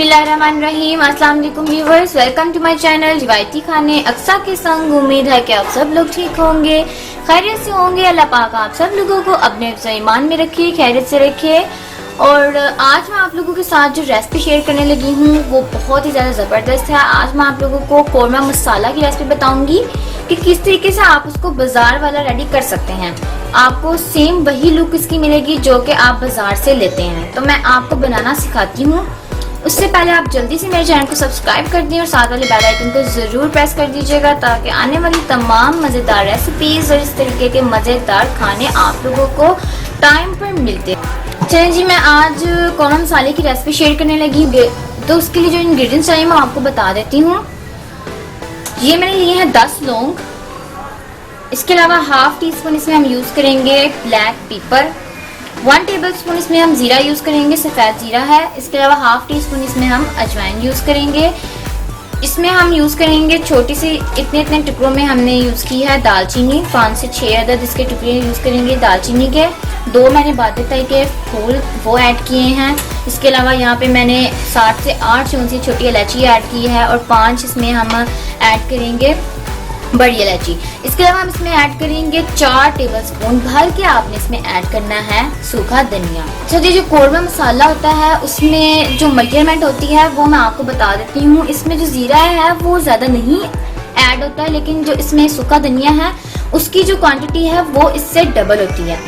बिस्मिल्लाहिर्रहमानिर्रहीम। अस्सलाम वालेकुम viewers, welcome to my channel रिवायती खाने अक्सा के संग। उम्मीद है कि आप सब लोग ठीक होंगे, खैरियत से होंगे। अल्लाह पाक आप सब लोगों को अपने ईमान में रखिए, खैरियत से रखिए। और आज मैं आप लोगों के साथ जो रेसिपी शेयर करने लगी हूँ वो बहुत ही ज़्यादा ज़बरदस्त है। आज मैं आप लोगों को कौरमा मसाला की रेसिपी बताऊंगी कि किस तरीके से आप उसको बाजार वाला रेडी कर सकते हैं। आपको सेम वही लुक इसकी मिलेगी जो कि आप बाजार से लेते हैं। तो मैं आपको बनाना सिखाती हूँ। उससे पहले आप जल्दी से मेरे चैनल को सब्सक्राइब कर दें और साथ वाले बेल आइकन को ज़रूर प्रेस कर दीजिएगा ताकि आने वाली तमाम मज़ेदार रेसिपीज़ और इस तरीके के मज़ेदार खाने आप लोगों को टाइम पर मिलते हैं। चलिए जी, मैं आज कौरमा मसाले की रेसिपी शेयर करने लगी। तो उसके लिए जो इंग्रेडिएंट्स चाहिए मैं आपको बता देती हूँ। ये मैंने लिए हैं 10 लौंग। इसके अलावा हाफ टी स्पून इसमें हम यूज़ करेंगे ब्लैक पेपर। 1 टेबल स्पून इसमें हम जीरा यूज़ करेंगे, सफ़ेद जीरा है। इसके अलावा हाफ टी स्पून इसमें हम अजवाइन यूज़ करेंगे। इसमें हम यूज़ करेंगे छोटी सी इतने टुकड़ों में हमने यूज़ की है दालचीनी। 5 से 6 अदद इसके टुकड़े यूज़ करेंगे दालचीनी के। 2 मैंने बादशाही के फूल वो ऐड किए हैं। इसके अलावा यहाँ पे मैंने 7 से 8 चौंसी छोटी इलायची ऐड की है और 5 इसमें हम ऐड करेंगे बड़ी इलायची। इसके अलावा हम इसमें ऐड करेंगे 4 टेबलस्पून भर के आपने इसमें ऐड करना है सूखा धनिया। तो ये जो कौरमा मसाला होता है उसमें जो मेजरमेंट होती है वो मैं आपको बता देती हूँ। इसमें जो जीरा है वो ज़्यादा नहीं ऐड होता है, लेकिन जो इसमें सूखा धनिया है उसकी जो क्वांटिटी है वो इससे डबल होती है।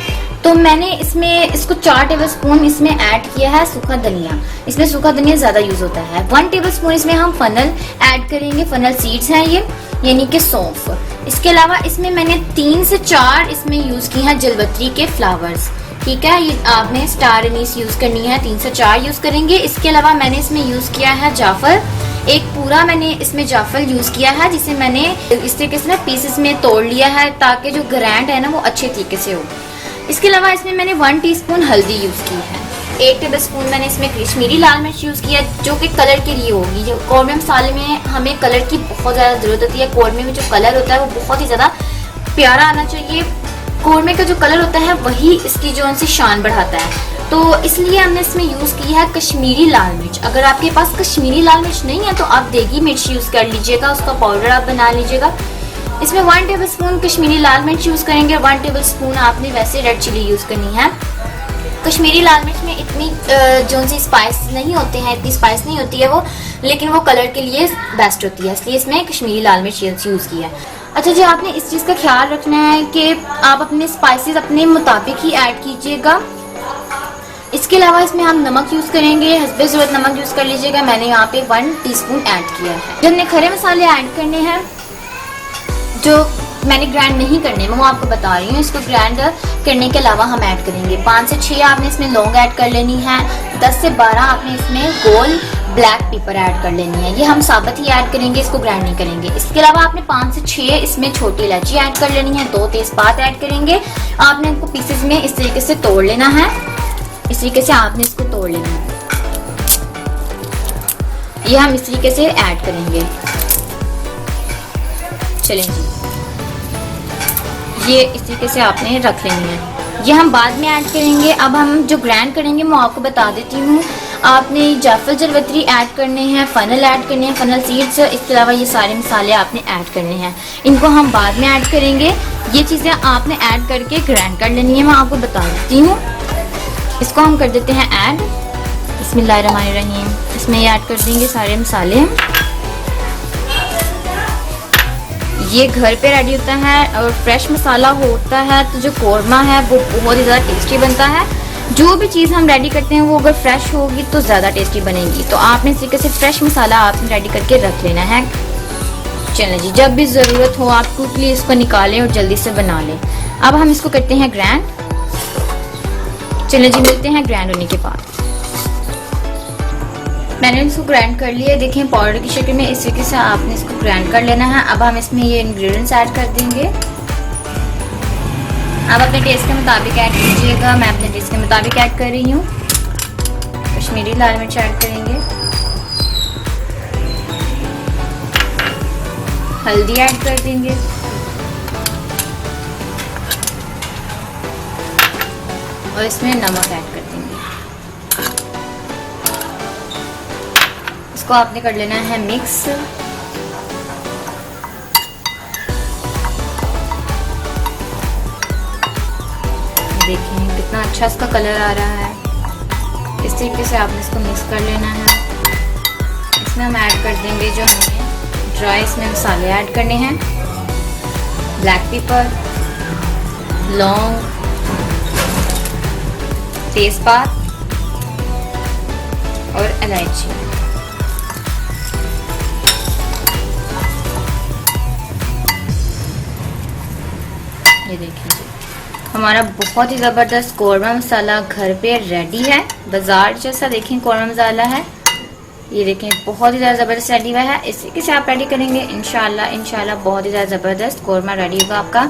तो मैंने इसमें इसको 4 टेबलस्पून इसमें ऐड किया है सूखा धनिया। इसमें सूखा धनिया ज़्यादा यूज़ होता है। 1 टेबलस्पून इसमें हम फनल ऐड करेंगे। फनल सीड्स हैं ये, यानी कि सौंफ। इसके अलावा इसमें मैंने 3 से 4 इसमें यूज़ की हैं जलवत्री के फ्लावर्स। ठीक है, ये आपने स्टार एनीस यूज़ करनी है, 3 से 4 यूज़ करेंगे। इसके अलावा मैंने इसमें यूज़ किया है जाफर। एक पूरा मैंने इसमें जाफर यूज़ किया है जिसे मैंने इस तरीके से ना पीसेस में तोड़ लिया है ताकि जो ग्रैंड है ना वो अच्छे तरीके से हो। इसके अलावा इसमें मैंने 1 टीस्पून हल्दी यूज़ की है। 1 टेबलस्पून मैंने इसमें कश्मीरी लाल मिर्च यूज़ किया जो कि कलर के लिए होगी। जो कौरमे मसाले में हमें कलर की बहुत ज़्यादा ज़रूरत होती है। कौरमे में जो कलर होता है वो बहुत ही ज़्यादा प्यारा आना चाहिए। कौरमे का जो कलर होता है वही इसकी जो उनसे शान बढ़ाता है। तो इसलिए हमने इसमें यूज़ की है कश्मीरी लाल मिर्च। अगर आपके पास कश्मीरी लाल मिर्च नहीं है तो आप देगी मिर्च यूज़ कर लीजिएगा, उसका पाउडर आप बना लीजिएगा। इसमें 1 टेबलस्पून कश्मीरी लाल मिर्च यूज़ करेंगे। 1 टेबलस्पून आपने वैसे रेड चिली यूज़ करनी है। कश्मीरी लाल मिर्च में इतनी जो सी स्पाइस नहीं होते हैं, इतनी स्पाइस नहीं होती है वो, लेकिन वो कलर के लिए बेस्ट होती है, इसलिए इसमें कश्मीरी लाल मिर्च यूज़ की है। अच्छा जी, आपने इस चीज़ का ख्याल रखना है कि आप अपने स्पाइसेस अपने मुताबिक ही ऐड कीजिएगा। इसके अलावा इसमें हम नमक यूज़ करेंगे, हस्बे ज़रूरत नमक यूज़ कर लीजिएगा। मैंने यहाँ पे 1 टीस्पून ऐड किया है। जब हमने खड़े मसाले ऐड करने हैं जो मैंने ग्राइंड नहीं करने, मैं वो आपको बता रही हूँ। इसको ग्राइंड करने के अलावा हम ऐड करेंगे 5 से 6 आपने इसमें लौंग ऐड कर लेनी है। 10 से 12 आपने इसमें गोल ब्लैक पेपर ऐड कर लेनी है। ये हम साबुत ही ऐड करेंगे, इसको ग्राइंड नहीं करेंगे। इसके अलावा आपने 5 से 6 इसमें छोटी इलायची ऐड कर लेनी है। 2 तेजपात ऐड करेंगे। आपने इनको पीसेस में इस तरीके से तोड़ लेना है। इस तरीके से आपने इसको तोड़ लेना है। ये हम इस तरीके से ऐड करेंगे। चलें जी, ये इस तरीके से आपने रख लेनी है। ये हम बाद में ऐड करेंगे। अब हम जो ग्राइंड करेंगे मैं आपको बता देती हूँ। आपने जाफर जलवत्री ऐड करने हैं, फनल ऐड करने हैं, फनल सीड्स। इसके अलावा ये सारे मसाले आपने ऐड करने हैं, इनको हम बाद में ऐड करेंगे। ये चीज़ें आपने ऐड करके ग्राइंड कर लेनी है, मैं आपको बता देती हूँ। इसको हम कर देते हैं ऐड। बिस्मिल्लाहिर्रहमानिर्रहीम। इसमें ये ऐड कर देंगे सारे मसाले। ये घर पे रेडी होता है और फ्रेश मसाला होता है तो जो कौरमा है वो बहुत ही ज़्यादा टेस्टी बनता है। जो भी चीज़ हम रेडी करते हैं वो अगर फ्रेश होगी तो ज़्यादा टेस्टी बनेगी। तो आपने इस तरीके से फ्रेश मसाला आपने रेडी करके रख लेना है। चलें जी, जब भी ज़रूरत हो आप क्विकली इसको निकालें और जल्दी से बना लें। अब हम इसको करते हैं ग्राइंड। चलें जी, मिलते हैं ग्राइंड होने के बाद। मैंने इसको ग्राइंड कर लिया, देखें पाउडर की शक्ल में। इस तरीके से आपने इसको ग्राइंड कर लेना है। अब हम इसमें ये इंग्रेडिएंट्स ऐड कर देंगे। आप अपने टेस्ट के मुताबिक ऐड कीजिएगा। मैं अपने टेस्ट के मुताबिक ऐड कर रही हूँ। कश्मीरी लाल मिर्च ऐड करेंगे, हल्दी ऐड कर देंगे, और इसमें नमक ऐड कर देंगे। इसको आपने कर लेना है मिक्स। देखें कितना अच्छा इसका कलर आ रहा है। इस तरीके से आपने इसको मिक्स कर लेना है। इसमें हम ऐड कर देंगे जो हमने ड्राई इसमें मसाले ऐड करने हैं, ब्लैक पेपर, लौंग, तेजपात और इलायची। ये देखिए जी, हमारा बहुत ही ज़बरदस्त कौरमा मसाला घर पे रेडी है। बाजार जैसा देखें कौरमा मसाला है, ये देखें बहुत ही ज़्यादा ज़बरदस्त रेडी हुआ है। इस तरीके से आप रेडी करेंगे इंशाल्लाह बहुत ही ज़्यादा ज़बरदस्त कौरमा रेडी होगा आपका।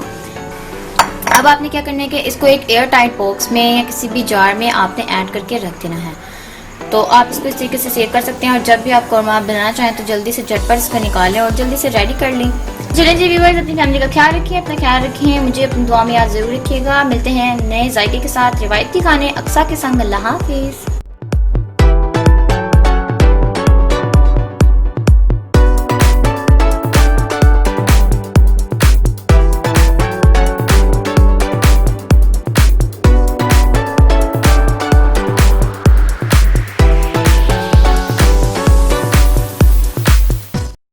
अब आपने क्या करना है कि इसको एक एयर टाइट बॉक्स में या किसी भी जार में आपने ऐड करके रख देना है। तो आप इसको इस तरीके से सेव कर सकते हैं और जब भी आप कौरमा बनाना चाहें तो जल्दी से झटपट इसको निकालें और जल्दी से रेडी कर लें। चलिए जी व्यूअर्स, अपनी फैमिली का ख्याल रखिए, अपना ख्याल रखिए, मुझे अपनी दुआ में याद जरूर रखिएगा। मिलते हैं नए जायके के साथ रिवायती खाने अक्सा के संग। अल्लाह हाफिज़।